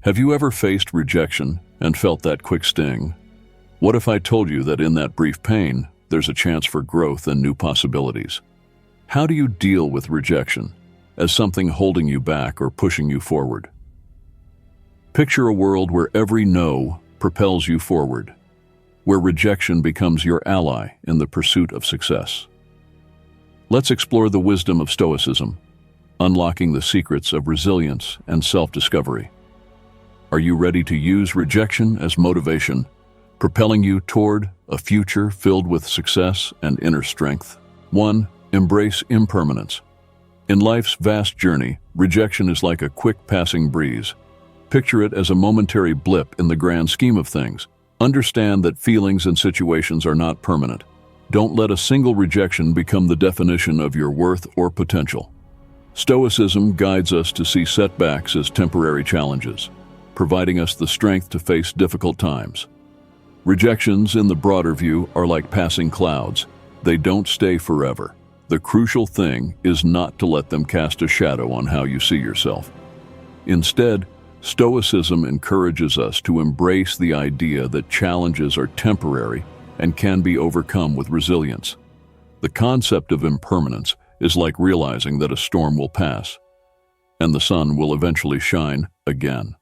Have you ever faced rejection and felt that quick sting? What if I told you that in that brief pain, there's a chance for growth and new possibilities? How do you deal with rejection as something holding you back or pushing you forward? Picture a world where every no propels you forward, where rejection becomes your ally in the pursuit of success. Let's explore the wisdom of Stoicism, unlocking the secrets of resilience and self-discovery. Are you ready to use rejection as motivation, propelling you toward a future filled with success and inner strength? 1. Embrace impermanence. In life's vast journey, rejection is like a quick passing breeze. Picture it as a momentary blip in the grand scheme of things. Understand that feelings and situations are not permanent. Don't let a single rejection become the definition of your worth or potential. Stoicism guides us to see setbacks as temporary challenges, providing us the strength to face difficult times. Rejections, in the broader view, are like passing clouds. They don't stay forever. The crucial thing is not to let them cast a shadow on how you see yourself. Instead, Stoicism encourages us to embrace the idea that challenges are temporary and can be overcome with resilience. The concept of impermanence is like realizing that a storm will pass, and the sun will eventually shine again.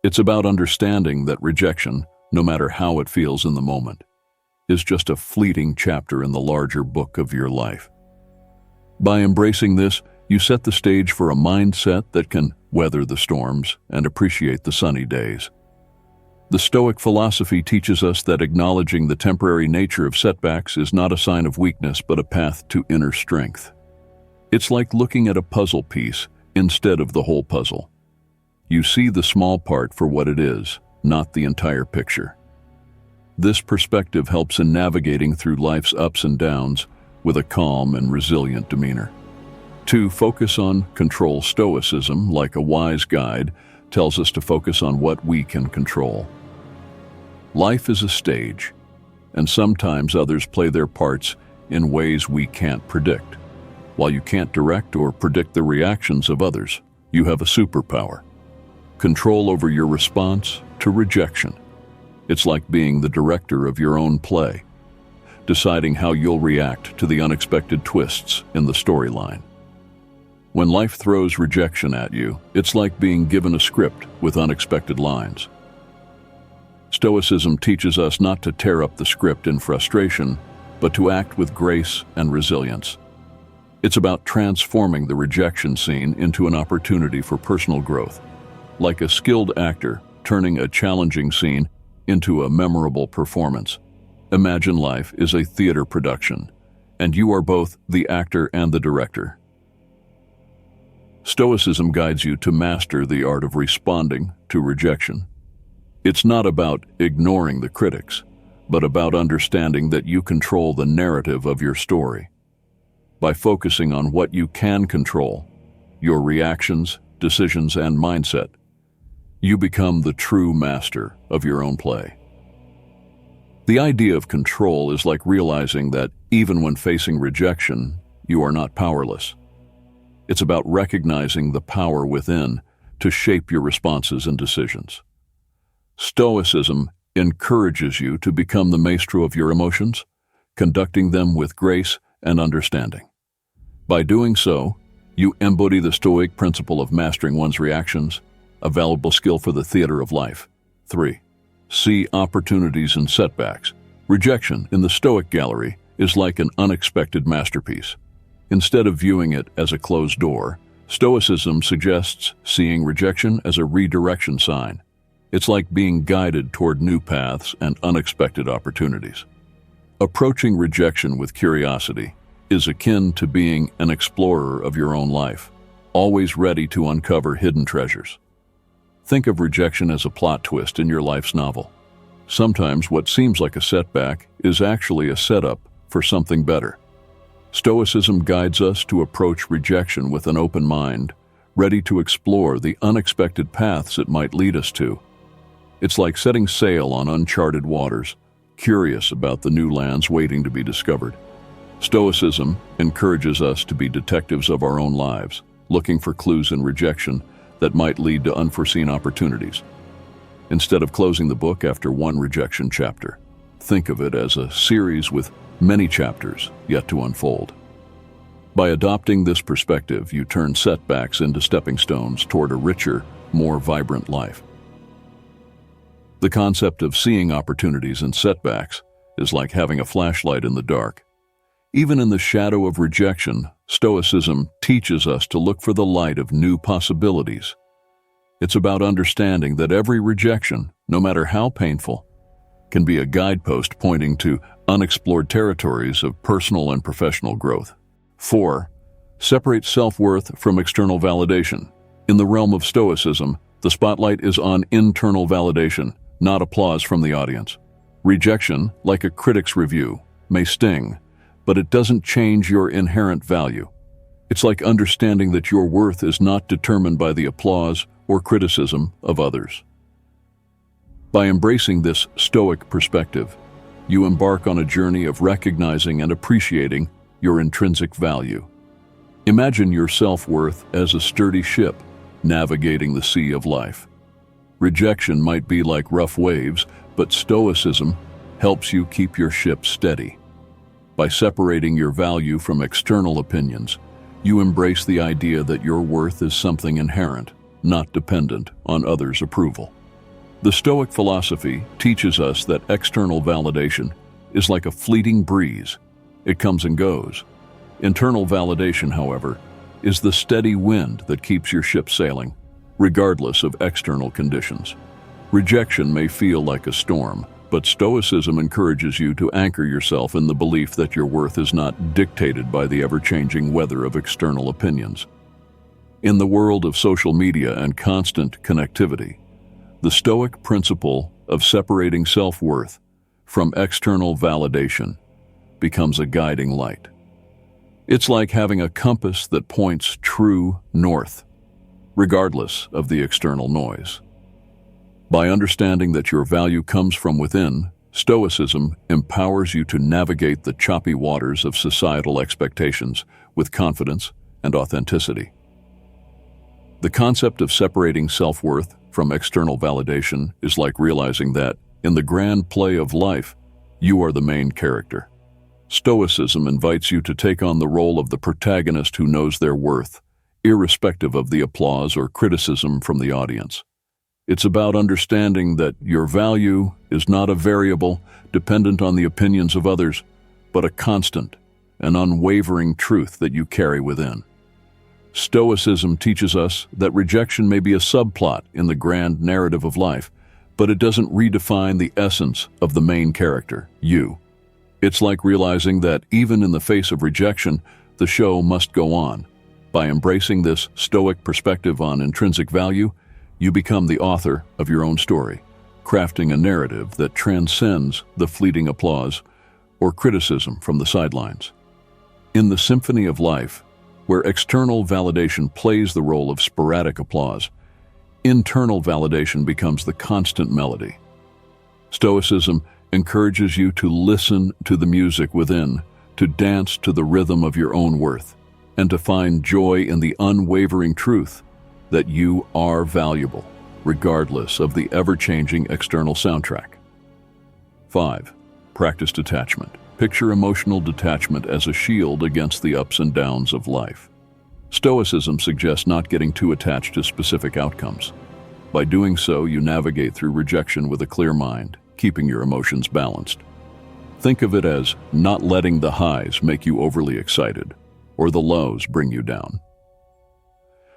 It's about understanding that rejection, no matter how it feels in the moment, is just a fleeting chapter in the larger book of your life. By embracing this, you set the stage for a mindset that can weather the storms and appreciate the sunny days. The Stoic philosophy teaches us that acknowledging the temporary nature of setbacks is not a sign of weakness but a path to inner strength. It's like looking at a puzzle piece instead of the whole puzzle. You see the small part for what it is, not the entire picture. This perspective helps in navigating through life's ups and downs with a calm and resilient demeanor. 2. Focus on control. Stoicism, like a wise guide, tells us to focus on what we can control. Life is a stage, and sometimes others play their parts in ways we can't predict. While you can't direct or predict the reactions of others, you have a superpower: control over your response to rejection. It's like being the director of your own play, deciding how you'll react to the unexpected twists in the storyline. When life throws rejection at you, it's like being given a script with unexpected lines. Stoicism teaches us not to tear up the script in frustration, but to act with grace and resilience. It's about transforming the rejection scene into an opportunity for personal growth, like a skilled actor turning a challenging scene into a memorable performance. Imagine life is a theater production, and you are both the actor and the director. Stoicism guides you to master the art of responding to rejection. It's not about ignoring the critics, but about understanding that you control the narrative of your story. By focusing on what you can control, your reactions, decisions, and mindset, you become the true master of your own play. The idea of control is like realizing that even when facing rejection, you are not powerless. It's about recognizing the power within to shape your responses and decisions. Stoicism encourages you to become the maestro of your emotions, conducting them with grace and understanding. By doing so, you embody the Stoic principle of mastering one's reactions, a valuable skill for the theater of life. 3. See opportunities and setbacks. Rejection in the Stoic gallery is like an unexpected masterpiece. Instead of viewing it as a closed door, Stoicism suggests seeing rejection as a redirection sign. It's like being guided toward new paths and unexpected opportunities. Approaching rejection with curiosity is akin to being an explorer of your own life, always ready to uncover hidden treasures. Think of rejection as a plot twist in your life's novel. Sometimes what seems like a setback is actually a setup for something better. Stoicism guides us to approach rejection with an open mind, ready to explore the unexpected paths it might lead us to. It's like setting sail on uncharted waters, curious about the new lands waiting to be discovered. Stoicism encourages us to be detectives of our own lives, looking for clues in rejection that might lead to unforeseen opportunities. Instead of closing the book after one rejection chapter, think of it as a series with many chapters yet to unfold. By adopting this perspective, you turn setbacks into stepping stones toward a richer, more vibrant life. The concept of seeing opportunities in setbacks is like having a flashlight in the dark. Even in the shadow of rejection, Stoicism teaches us to look for the light of new possibilities. It's about understanding that every rejection, no matter how painful, can be a guidepost pointing to unexplored territories of personal and professional growth. 4. Separate self-worth from external validation. In the realm of Stoicism, the spotlight is on internal validation, not applause from the audience. Rejection, like a critic's review, may sting, but it doesn't change your inherent value. It's like understanding that your worth is not determined by the applause or criticism of others. By embracing this Stoic perspective, you embark on a journey of recognizing and appreciating your intrinsic value. Imagine your self-worth as a sturdy ship navigating the sea of life. Rejection might be like rough waves, but Stoicism helps you keep your ship steady. By separating your value from external opinions, you embrace the idea that your worth is something inherent, not dependent on others' approval. The Stoic philosophy teaches us that external validation is like a fleeting breeze. It comes and goes. Internal validation, however, is the steady wind that keeps your ship sailing, regardless of external conditions. Rejection may feel like a storm, but Stoicism encourages you to anchor yourself in the belief that your worth is not dictated by the ever-changing weather of external opinions. In the world of social media and constant connectivity, the Stoic principle of separating self-worth from external validation becomes a guiding light. It's like having a compass that points true north, regardless of the external noise. By understanding that your value comes from within, Stoicism empowers you to navigate the choppy waters of societal expectations with confidence and authenticity. The concept of separating self-worth from external validation is like realizing that, in the grand play of life, you are the main character. Stoicism invites you to take on the role of the protagonist who knows their worth, irrespective of the applause or criticism from the audience. It's about understanding that your value is not a variable dependent on the opinions of others, but a constant and unwavering truth that you carry within. Stoicism teaches us that rejection may be a subplot in the grand narrative of life, but it doesn't redefine the essence of the main character, you. It's like realizing that even in the face of rejection, the show must go on. By embracing this Stoic perspective on intrinsic value, you become the author of your own story, crafting a narrative that transcends the fleeting applause or criticism from the sidelines. In the symphony of life, where external validation plays the role of sporadic applause, internal validation becomes the constant melody. Stoicism encourages you to listen to the music within, to dance to the rhythm of your own worth, and to find joy in the unwavering truth that you are valuable, regardless of the ever-changing external soundtrack. 5. Practice detachment. Picture emotional detachment as a shield against the ups and downs of life. Stoicism suggests not getting too attached to specific outcomes. By doing so, you navigate through rejection with a clear mind, keeping your emotions balanced. Think of it as not letting the highs make you overly excited, or the lows bring you down.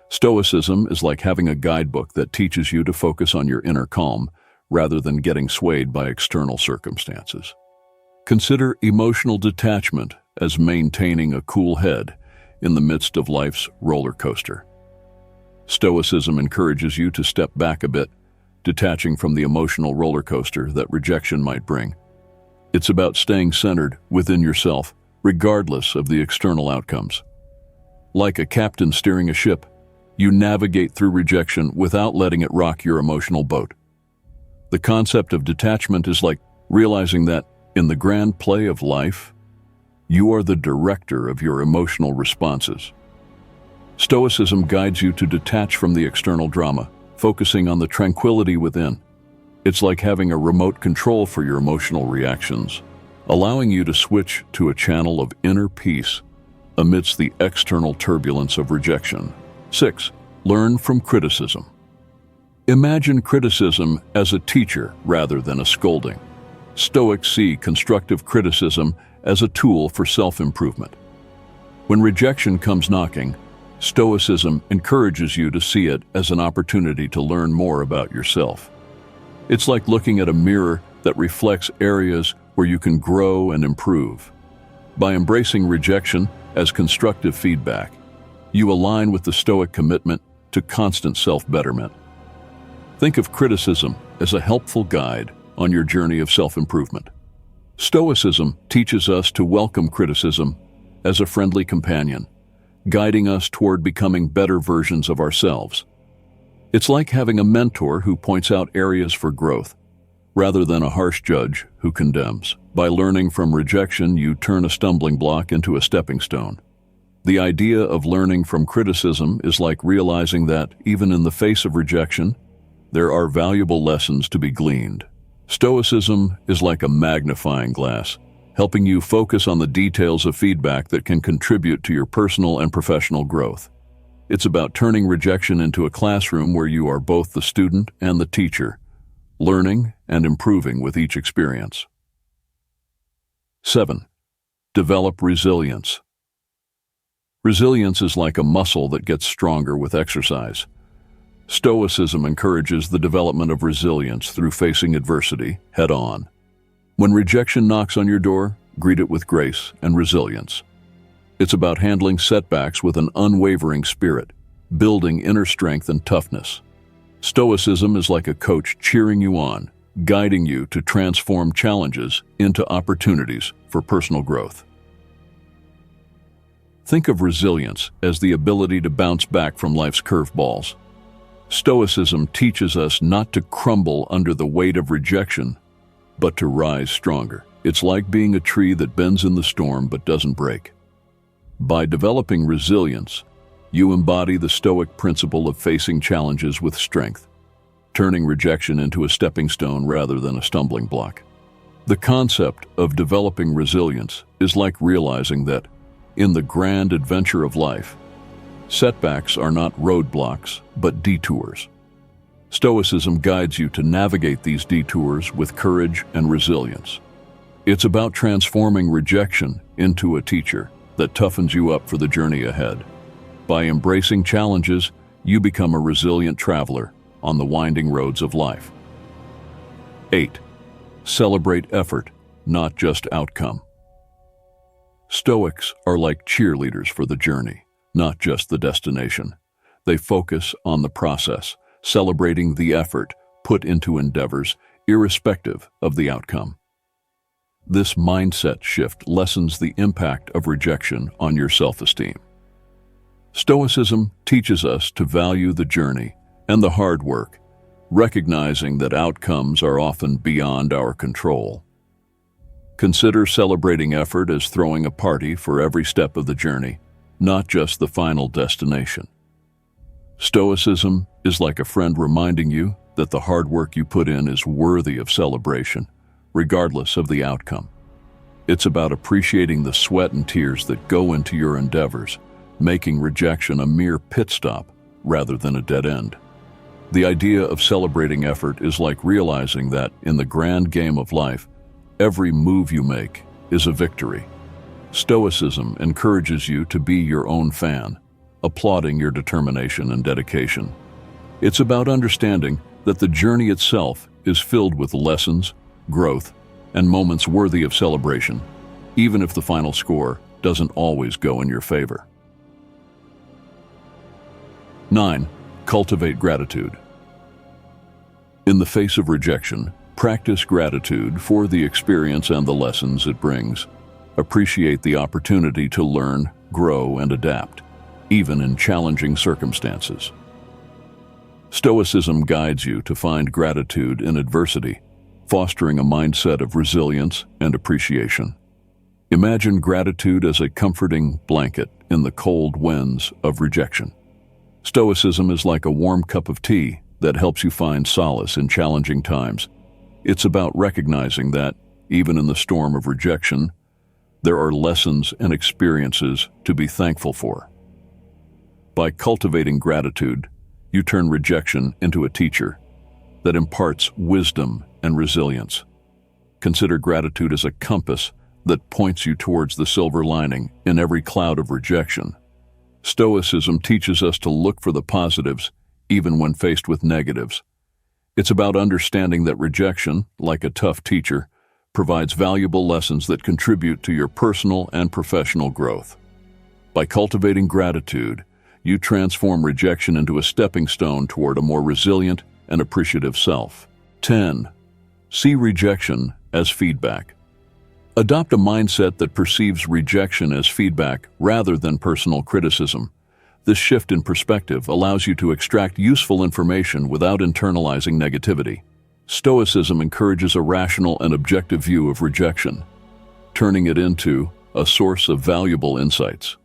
Stoicism is like having a guidebook that teaches you to focus on your inner calm rather than getting swayed by external circumstances. Consider emotional detachment as maintaining a cool head in the midst of life's roller coaster. Stoicism encourages you to step back a bit, detaching from the emotional roller coaster that rejection might bring. It's about staying centered within yourself, regardless of the external outcomes. Like a captain steering a ship, you navigate through rejection without letting it rock your emotional boat. The concept of detachment is like realizing that, in the grand play of life, you are the director of your emotional responses. Stoicism guides you to detach from the external drama, focusing on the tranquility within. It's like having a remote control for your emotional reactions, allowing you to switch to a channel of inner peace amidst the external turbulence of rejection. 6. Learn from criticism. Imagine criticism as a teacher rather than a scolding. Stoics see constructive criticism as a tool for self-improvement. When rejection comes knocking, Stoicism encourages you to see it as an opportunity to learn more about yourself. It's like looking at a mirror that reflects areas where you can grow and improve. By embracing rejection as constructive feedback, you align with the Stoic commitment to constant self-betterment. Think of criticism as a helpful guide on your journey of self-improvement. Stoicism teaches us to welcome criticism as a friendly companion, guiding us toward becoming better versions of ourselves. It's like having a mentor who points out areas for growth, rather than a harsh judge who condemns. By learning from rejection, you turn a stumbling block into a stepping stone. The idea of learning from criticism is like realizing that, even in the face of rejection, there are valuable lessons to be gleaned. Stoicism is like a magnifying glass, helping you focus on the details of feedback that can contribute to your personal and professional growth. It's about turning rejection into a classroom where you are both the student and the teacher, learning and improving with each experience. 7. Develop resilience. Resilience is like a muscle that gets stronger with exercise. Stoicism encourages the development of resilience through facing adversity head-on. When rejection knocks on your door, greet it with grace and resilience. It's about handling setbacks with an unwavering spirit, building inner strength and toughness. Stoicism is like a coach cheering you on, guiding you to transform challenges into opportunities for personal growth. Think of resilience as the ability to bounce back from life's curveballs. Stoicism teaches us not to crumble under the weight of rejection, but to rise stronger. It's like being a tree that bends in the storm but doesn't break. By developing resilience, you embody the Stoic principle of facing challenges with strength, turning rejection into a stepping stone rather than a stumbling block. The concept of developing resilience is like realizing that, in the grand adventure of life, setbacks are not roadblocks, but detours. Stoicism guides you to navigate these detours with courage and resilience. It's about transforming rejection into a teacher that toughens you up for the journey ahead. By embracing challenges, you become a resilient traveler on the winding roads of life. 8. Celebrate effort, not just outcome. Stoics are like cheerleaders for the journey, not just the destination. They focus on the process, celebrating the effort put into endeavors, irrespective of the outcome. This mindset shift lessens the impact of rejection on your self-esteem. Stoicism teaches us to value the journey and the hard work, recognizing that outcomes are often beyond our control. Consider celebrating effort as throwing a party for every step of the journey, not just the final destination. Stoicism is like a friend reminding you that the hard work you put in is worthy of celebration, regardless of the outcome. It's about appreciating the sweat and tears that go into your endeavors, making rejection a mere pit stop rather than a dead end. The idea of celebrating effort is like realizing that, in the grand game of life, every move you make is a victory. Stoicism encourages you to be your own fan, applauding your determination and dedication. It's about understanding that the journey itself is filled with lessons, growth, and moments worthy of celebration, even if the final score doesn't always go in your favor. 9. Cultivate gratitude. In the face of rejection, practice gratitude for the experience and the lessons it brings. Appreciate the opportunity to learn, grow, and adapt, even in challenging circumstances. Stoicism guides you to find gratitude in adversity, fostering a mindset of resilience and appreciation. Imagine gratitude as a comforting blanket in the cold winds of rejection. Stoicism is like a warm cup of tea that helps you find solace in challenging times. It's about recognizing that, even in the storm of rejection, there are lessons and experiences to be thankful for. By cultivating gratitude, you turn rejection into a teacher that imparts wisdom and resilience. Consider gratitude as a compass that points you towards the silver lining in every cloud of rejection. Stoicism teaches us to look for the positives, even when faced with negatives. It's about understanding that rejection, like a tough teacher, provides valuable lessons that contribute to your personal and professional growth. By cultivating gratitude, you transform rejection into a stepping stone toward a more resilient and appreciative self. 10. See rejection as feedback. Adopt a mindset that perceives rejection as feedback rather than personal criticism. This shift in perspective allows you to extract useful information without internalizing negativity. Stoicism encourages a rational and objective view of rejection, turning it into a source of valuable insights.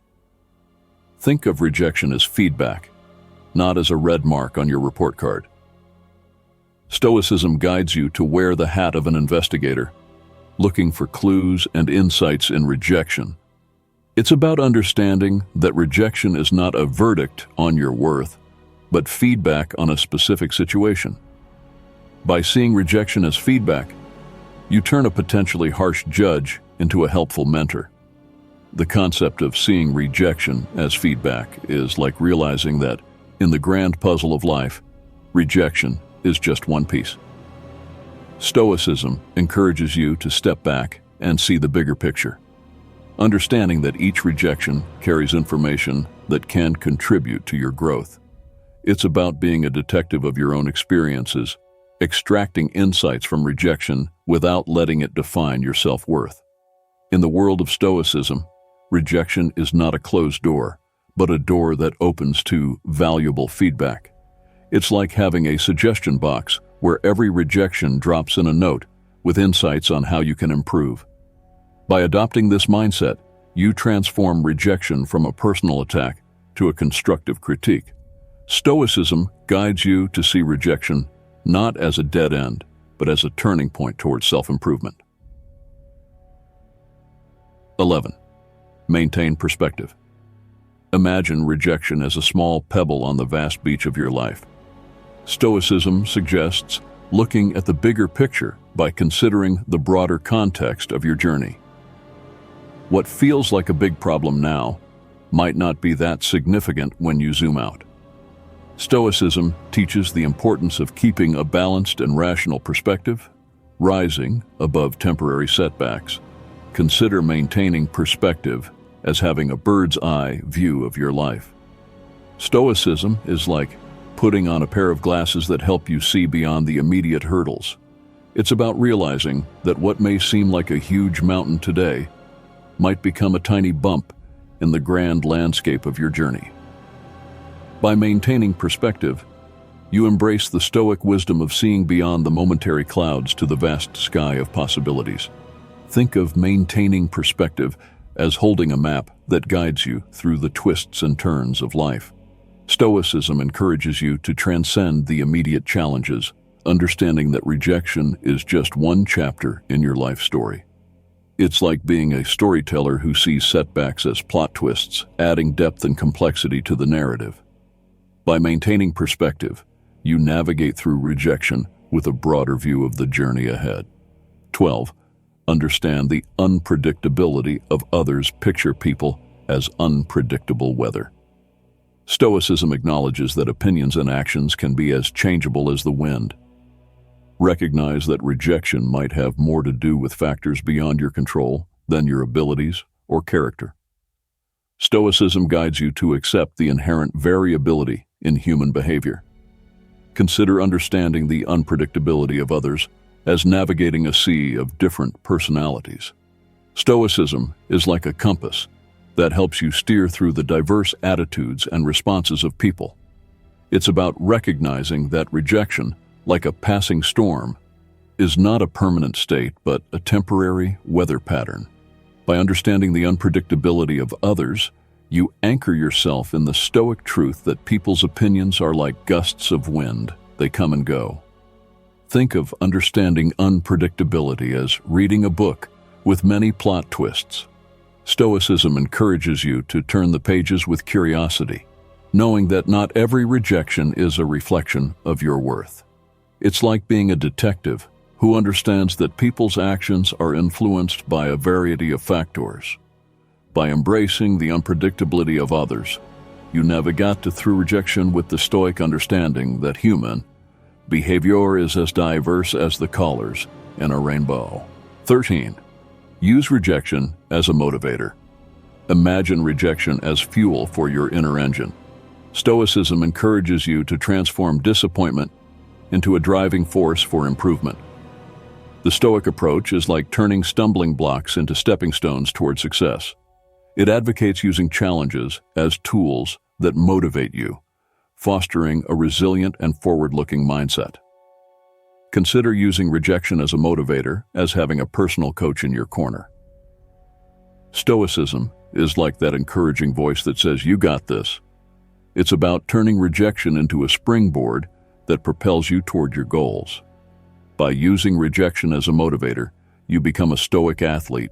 Think of rejection as feedback, not as a red mark on your report card. Stoicism guides you to wear the hat of an investigator, looking for clues and insights in rejection. It's about understanding that rejection is not a verdict on your worth, but feedback on a specific situation. By seeing rejection as feedback, you turn a potentially harsh judge into a helpful mentor. The concept of seeing rejection as feedback is like realizing that, in the grand puzzle of life, rejection is just one piece. Stoicism encourages you to step back and see the bigger picture, understanding that each rejection carries information that can contribute to your growth. It's about being a detective of your own experiences, extracting insights from rejection without letting it define your self-worth. In the world of Stoicism, rejection is not a closed door, but a door that opens to valuable feedback. It's like having a suggestion box where every rejection drops in a note with insights on how you can improve. By adopting this mindset, you transform rejection from a personal attack to a constructive critique. Stoicism guides you to see rejection not as a dead end, but as a turning point towards self-improvement. 11. Maintain perspective. Imagine rejection as a small pebble on the vast beach of your life. Stoicism suggests looking at the bigger picture by considering the broader context of your journey. What feels like a big problem now might not be that significant when you zoom out. Stoicism teaches the importance of keeping a balanced and rational perspective, rising above temporary setbacks. Consider maintaining perspective as having a bird's-eye view of your life. Stoicism is like putting on a pair of glasses that help you see beyond the immediate hurdles. It's about realizing that what may seem like a huge mountain today might become a tiny bump in the grand landscape of your journey. By maintaining perspective, you embrace the Stoic wisdom of seeing beyond the momentary clouds to the vast sky of possibilities. Think of maintaining perspective as holding a map that guides you through the twists and turns of life. Stoicism encourages you to transcend the immediate challenges, understanding that rejection is just one chapter in your life story. It's like being a storyteller who sees setbacks as plot twists, adding depth and complexity to the narrative. By maintaining perspective, you navigate through rejection with a broader view of the journey ahead. 12. Understand the unpredictability of others. Picture people as unpredictable weather. Stoicism acknowledges that opinions and actions can be as changeable as the wind. Recognize that rejection might have more to do with factors beyond your control than your abilities or character. Stoicism guides you to accept the inherent variability in human behavior. Consider understanding the unpredictability of others as navigating a sea of different personalities. Stoicism is like a compass that helps you steer through the diverse attitudes and responses of people. It's about recognizing that rejection, like a passing storm, is not a permanent state but a temporary weather pattern. By understanding the unpredictability of others, you anchor yourself in the Stoic truth that people's opinions are like gusts of wind. They come and go. Think of understanding unpredictability as reading a book with many plot twists. Stoicism encourages you to turn the pages with curiosity, knowing that not every rejection is a reflection of your worth. It's like being a detective who understands that people's actions are influenced by a variety of factors. By embracing the unpredictability of others, you navigate through rejection with the Stoic understanding that human behavior is as diverse as the colors in a rainbow. 13. Use rejection as a motivator. Imagine rejection as fuel for your inner engine. Stoicism encourages you to transform disappointment into a driving force for improvement. The Stoic approach is like turning stumbling blocks into stepping stones toward success. It advocates using challenges as tools that motivate you, fostering a resilient and forward-looking mindset. Consider using rejection as a motivator, as having a personal coach in your corner. Stoicism is like that encouraging voice that says, "You got this." It's about turning rejection into a springboard that propels you toward your goals. By using rejection as a motivator, you become a Stoic athlete,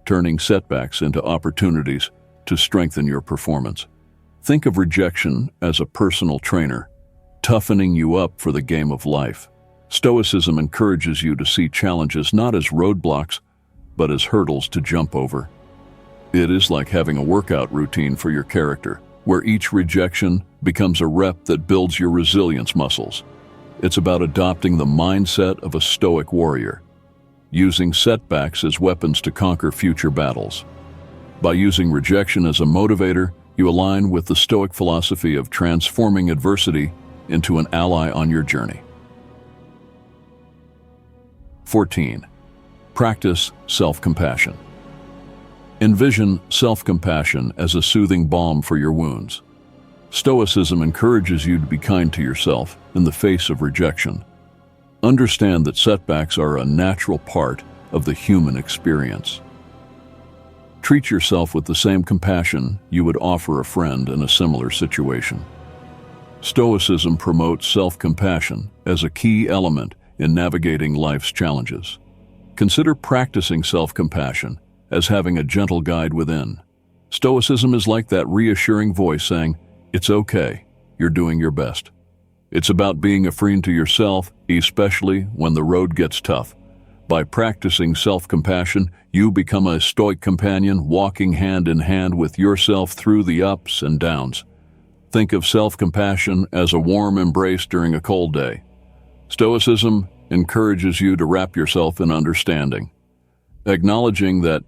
turning setbacks into opportunities to strengthen your performance. Think of rejection as a personal trainer, toughening you up for the game of life. Stoicism encourages you to see challenges not as roadblocks, but as hurdles to jump over. It is like having a workout routine for your character, where each rejection becomes a rep that builds your resilience muscles. It's about adopting the mindset of a Stoic warrior, using setbacks as weapons to conquer future battles. By using rejection as a motivator, you align with the Stoic philosophy of transforming adversity into an ally on your journey. 14. Practice self-compassion. Envision self-compassion as a soothing balm for your wounds. Stoicism encourages you to be kind to yourself in the face of rejection. Understand that setbacks are a natural part of the human experience. Treat yourself with the same compassion you would offer a friend in a similar situation. Stoicism promotes self-compassion as a key element in navigating life's challenges. Consider practicing self-compassion as having a gentle guide within. Stoicism is like that reassuring voice saying, "It's okay, you're doing your best." It's about being a friend to yourself, especially when the road gets tough. By practicing self-compassion, you become a Stoic companion walking hand in hand with yourself through the ups and downs. Think of self-compassion as a warm embrace during a cold day. Stoicism encourages you to wrap yourself in understanding, acknowledging that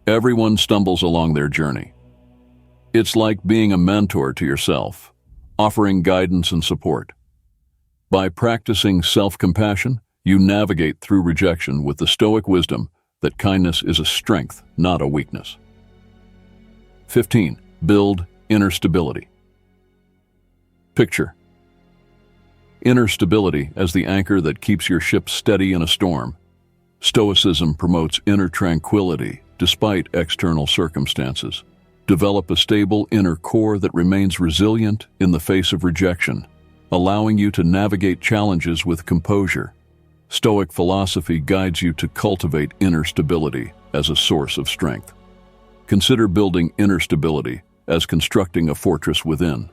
everyone stumbles along their journey. It's like being a mentor to yourself, offering guidance and support. By practicing self-compassion, you navigate through rejection with the Stoic wisdom that kindness is a strength, not a weakness. 15. Build inner stability. Picture inner stability as the anchor that keeps your ship steady in a storm. Stoicism promotes inner tranquility despite external circumstances. Develop a stable inner core that remains resilient in the face of rejection, allowing you to navigate challenges with composure. Stoic philosophy guides you to cultivate inner stability as a source of strength. Consider building inner stability as constructing a fortress within.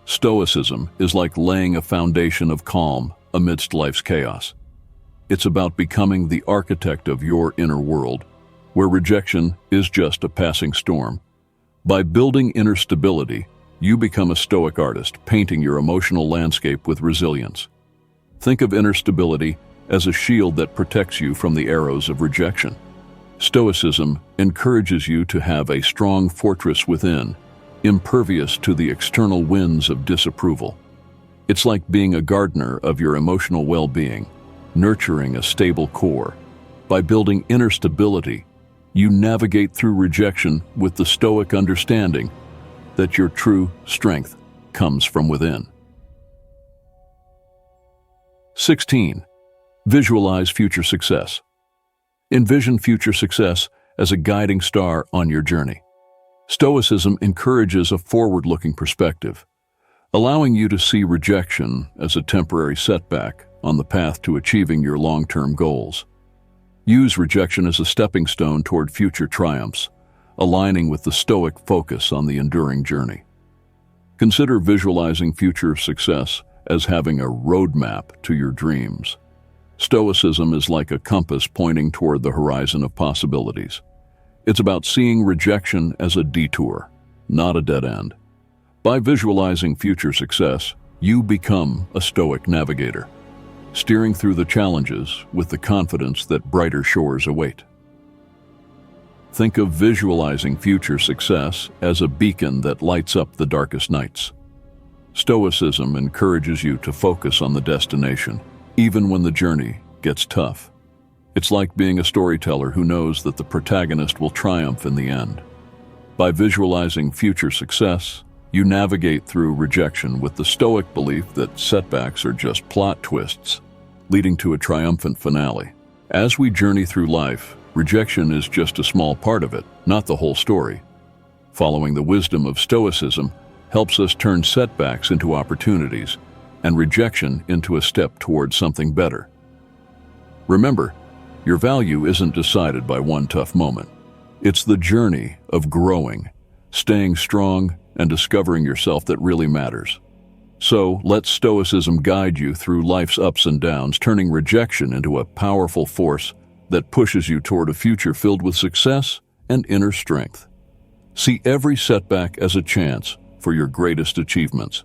Stoicism is like laying a foundation of calm amidst life's chaos. It's about becoming the architect of your inner world, where rejection is just a passing storm. By building inner stability, you become a Stoic artist, painting your emotional landscape with resilience. Think of inner stability as a shield that protects you from the arrows of rejection. Stoicism encourages you to have a strong fortress within, impervious to the external winds of disapproval. It's like being a gardener of your emotional well-being, nurturing a stable core. By building inner stability, you navigate through rejection with the Stoic understanding that your true strength comes from within. 16. Visualize future success. Envision future success as a guiding star on your journey. Stoicism encourages a forward-looking perspective, allowing you to see rejection as a temporary setback on the path to achieving your long-term goals. Use rejection as a stepping stone toward future triumphs, aligning with the Stoic focus on the enduring journey. Consider visualizing future success as having a roadmap to your dreams. Stoicism is like a compass pointing toward the horizon of possibilities. It's about seeing rejection as a detour, not a dead end. By visualizing future success, you become a Stoic navigator, steering through the challenges with the confidence that brighter shores await. Think of visualizing future success as a beacon that lights up the darkest nights. Stoicism encourages you to focus on the destination, even when the journey gets tough. It's like being a storyteller who knows that the protagonist will triumph in the end. By visualizing future success, you navigate through rejection with the Stoic belief that setbacks are just plot twists, leading to a triumphant finale. As we journey through life, rejection is just a small part of it, not the whole story. Following the wisdom of Stoicism helps us turn setbacks into opportunities and rejection into a step towards something better. Remember, your value isn't decided by one tough moment. It's the journey of growing, staying strong, and discovering yourself that really matters. So, let Stoicism guide you through life's ups and downs, turning rejection into a powerful force that pushes you toward a future filled with success and inner strength. See every setback as a chance for your greatest achievements.